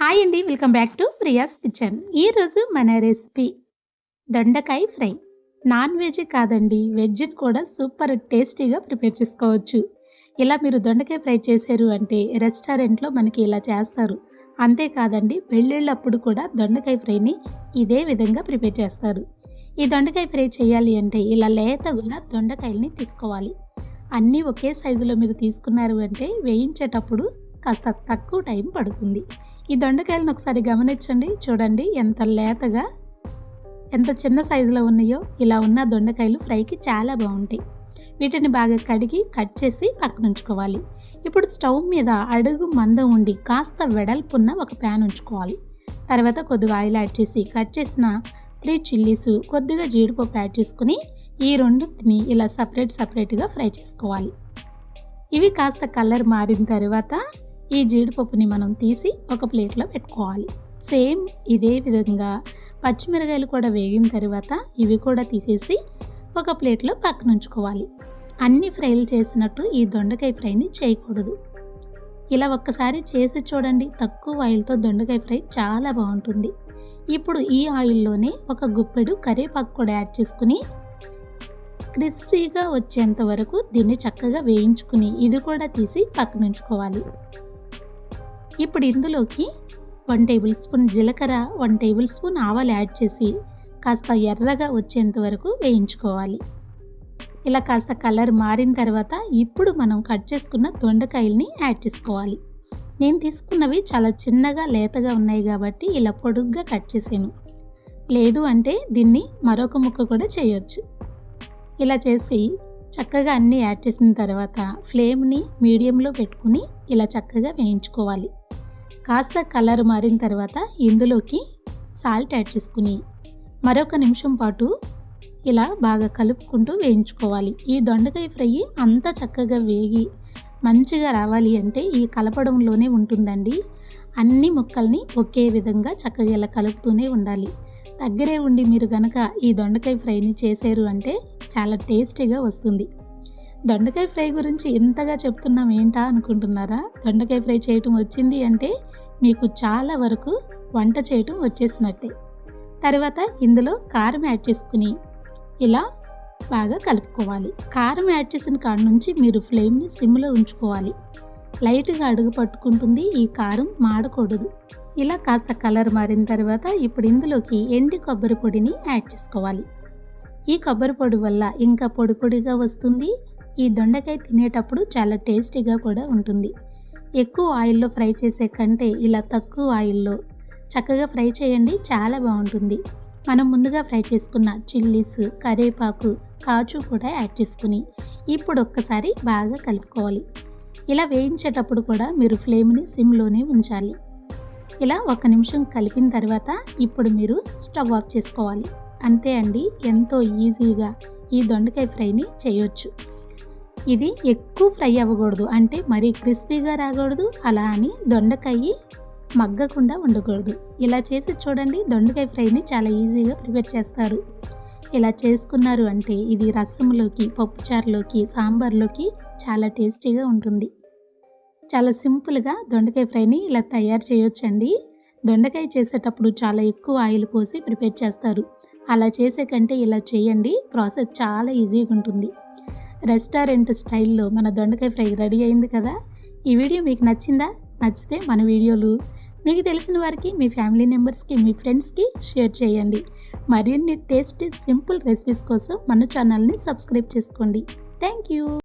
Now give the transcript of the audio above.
Hi అండి, welcome back to Priya's kitchen. ఈరోజు మన రెసిపీ దొండకాయ ఫ్రై. నాన్ వెజ్ కాదండి, వెజ్ కూడా సూపర్ టేస్టీగా ప్రిపేర్ చేసుకోవచ్చు. ఇలా మీరు దొండకాయ ఫ్రై చేశారు అంటే రెస్టారెంట్లో మనకి ఇలా చేస్తారు. అంతేకాదండి, పెళ్ళిళ్ళప్పుడు కూడా దొండకాయ ఫ్రైని ఇదే విధంగా ప్రిపేర్ చేస్తారు. ఈ దొండకాయ ఫ్రై చేయాలి అంటే ఇలా లేతగా దొండకాయల్ని తీసుకోవాలి. అన్నీ ఒకే సైజులో మీరు తీసుకున్నారు అంటే వేయించేటప్పుడు కాస్త తక్కువ టైం పడుతుంది. ఈ దొండకాయలను ఒకసారి గమనించండి, చూడండి ఎంత లేతగా, ఎంత చిన్న సైజులో ఉన్నాయో. ఇలా ఉన్న దొండకాయలు ఫ్రైకి చాలా బాగుంటాయి. వీటిని బాగా కడిగి కట్ చేసి పక్కన ఉంచుకోవాలి. ఇప్పుడు స్టవ్ మీద అడుగు మందం ఉండి కాస్త వెడల్పున్న ఒక ప్యాన్ ఉంచుకోవాలి. తర్వాత కొద్దిగా ఆయిల్ యాడ్ చేసి కట్ చేసిన 3 చిల్లీస్, కొద్దిగా జీడిపప్పు యాడ్ చేసుకుని ఈ రెండింటిని ఇలా సపరేట్గా ఫ్రై చేసుకోవాలి. ఇవి కాస్త కలర్ మారిన తర్వాత ఈ జీడిపప్పుని మనం తీసి ఒక ప్లేట్లో పెట్టుకోవాలి. సేమ్ ఇదే విధంగా పచ్చిమిరకాయలు కూడా వేగిన తర్వాత ఇవి కూడా తీసేసి ఒక ప్లేట్లో పక్కన ఉంచుకోవాలి. అన్ని ఫ్రైలు చేసినట్టు ఈ దొండకాయ ఫ్రైని చేయకూడదు. ఇలా ఒక్కసారి చేసి చూడండి, తక్కువ ఆయిల్తో దొండకాయ ఫ్రై చాలా బాగుంటుంది. ఇప్పుడు ఈ ఆయిల్లోనే ఒక గుప్పెడు కరివేపాకు కూడా యాడ్ చేసుకుని క్రిస్పీగా వచ్చేంత వరకు దీన్ని చక్కగా వేయించుకుని ఇది కూడా తీసి పక్కన ఉంచుకోవాలి. ఇప్పుడు ఇందులోకి 1 టేబుల్ స్పూన్ జీలకర్ర, 1 టేబుల్ స్పూన్ ఆవాలు యాడ్ చేసి కాస్త ఎర్రగా వచ్చేంత వరకు వేయించుకోవాలి. ఇలా కాస్త కలర్ మారిన తర్వాత ఇప్పుడు మనం కట్ చేసుకున్న దొండకాయల్ని యాడ్ చేసుకోవాలి. నేను తీసుకున్నవి చాలా చిన్నగా లేతగా ఉన్నాయి కాబట్టి ఇలా పొడుగ్గా కట్ చేసాను. లేదు అంటే దీన్ని మరొక ముక్క కూడా చేయొచ్చు. ఇలా చేసి చక్కగా అన్నీ యాడ్ చేసిన తర్వాత ఫ్లేమ్ని మీడియంలో పెట్టుకుని ఇలా చక్కగా వేయించుకోవాలి. కాస్త కలర్ మారిన తర్వాత ఇందులోకి సాల్ట్ యాడ్ చేసుకుని మరొక నిమిషం పాటు ఇలా బాగా కలుపుకుంటూ వేయించుకోవాలి. ఈ దొండకాయ ఫ్రై అంతా చక్కగా వేగి మంచిగా రావాలి అంటే ఈ కలపడంలోనే ఉంటుందండి. అన్ని ముక్కల్ని ఒకే విధంగా చక్కగా ఇలా కలుపుతూనే ఉండాలి. దగ్గరే ఉండి మీరు కనుక ఈ దొండకాయ ఫ్రైని చేశారు అంటే చాలా టేస్టీగా వస్తుంది. దొండకాయ ఫ్రై గురించి ఇంతగా చెప్తున్నాం ఏంటా అనుకుంటున్నారా? దొండకాయ ఫ్రై చేయటం వచ్చింది అంటే మీకు చాలా వరకు వంట చేయటం వచ్చేసినట్టే. తర్వాత ఇందులో కారం యాడ్ చేసుకుని ఇలా బాగా కలుపుకోవాలి. కారం యాడ్ చేసిన కాడ నుంచి మీరు ఫ్లేమ్ని సిమ్లో ఉంచుకోవాలి. లైట్గా అడుగు పట్టుకుంటుంది, ఈ కారం మాడకూడదు. ఇలా కాస్త కలర్ మారిన తర్వాత ఇప్పుడు ఇందులోకి ఎండి కొబ్బరి పొడిని యాడ్ చేసుకోవాలి. ఈ కొబ్బరి పొడి వల్ల ఇంకా పొడి పొడిగా వస్తుంది. ఈ దొండకాయ తినేటప్పుడు చాలా టేస్టీగా కూడా ఉంటుంది. ఎక్కువ ఆయిల్లో ఫ్రై చేసే కంటే ఇలా తక్కువ ఆయిల్లో చక్కగా ఫ్రై చేయండి, చాలా బాగుంటుంది. మనం ముందుగా ఫ్రై చేసుకున్న చిల్లీస్, కరివేపాకు, కాజు కూడా యాడ్ చేసుకుని ఇప్పుడు ఒక్కసారి బాగా కలుపుకోవాలి. ఇలా వేయించేటప్పుడు కూడా మీరు ఫ్లేమ్ని సిమ్లోనే ఉంచాలి. ఇలా 1 నిమిషం కలిపిన తర్వాత ఇప్పుడు మీరు స్టవ్ ఆఫ్ చేసుకోవాలి. అంతే అండి, ఎంతో ఈజీగా ఈ దొండకాయ ఫ్రైని చేయొచ్చు. ఇది ఎక్కువ ఫ్రై అవ్వకూడదు, అంటే మరీ క్రిస్పీగా రాకూడదు, అలా అని దొండకాయ మగ్గకుండా ఉండకూడదు. ఇలా చేసి చూడండి, దొండకాయ ఫ్రైని చాలా ఈజీగా ప్రిపేర్ చేస్తారు. ఇలా చేసుకున్నారు అంటే ఇది రసంలోకి, పప్పుచారులోకి, సాంబార్లోకి చాలా టేస్టీగా ఉంటుంది. చాలా సింపుల్గా దొండకాయ ఫ్రైని ఇలా తయారు చేయొచ్చండి. దొండకాయ చేసేటప్పుడు చాలా ఎక్కువ ఆయిల్ పోసి ప్రిపేర్ చేస్తారు. అలా చేసే కంటే ఇలా చేయండి, ప్రాసెస్ చాలా ఈజీగా ఉంటుంది. రెస్టారెంట్ స్టైల్లో మన దొండకాయ ఫ్రై రెడీ అయింది కదా. ఈ వీడియో మీకు నచ్చిందా? నచ్చితే మన వీడియోలు మీకు తెలిసిన వారికి, మీ ఫ్యామిలీ మెంబర్స్కి, మీ ఫ్రెండ్స్కి షేర్ చేయండి. మరిన్ని టేస్టీ సింపుల్ రెసిపీస్ కోసం మన ఛానల్ని సబ్స్క్రైబ్ చేసుకోండి. Thank you.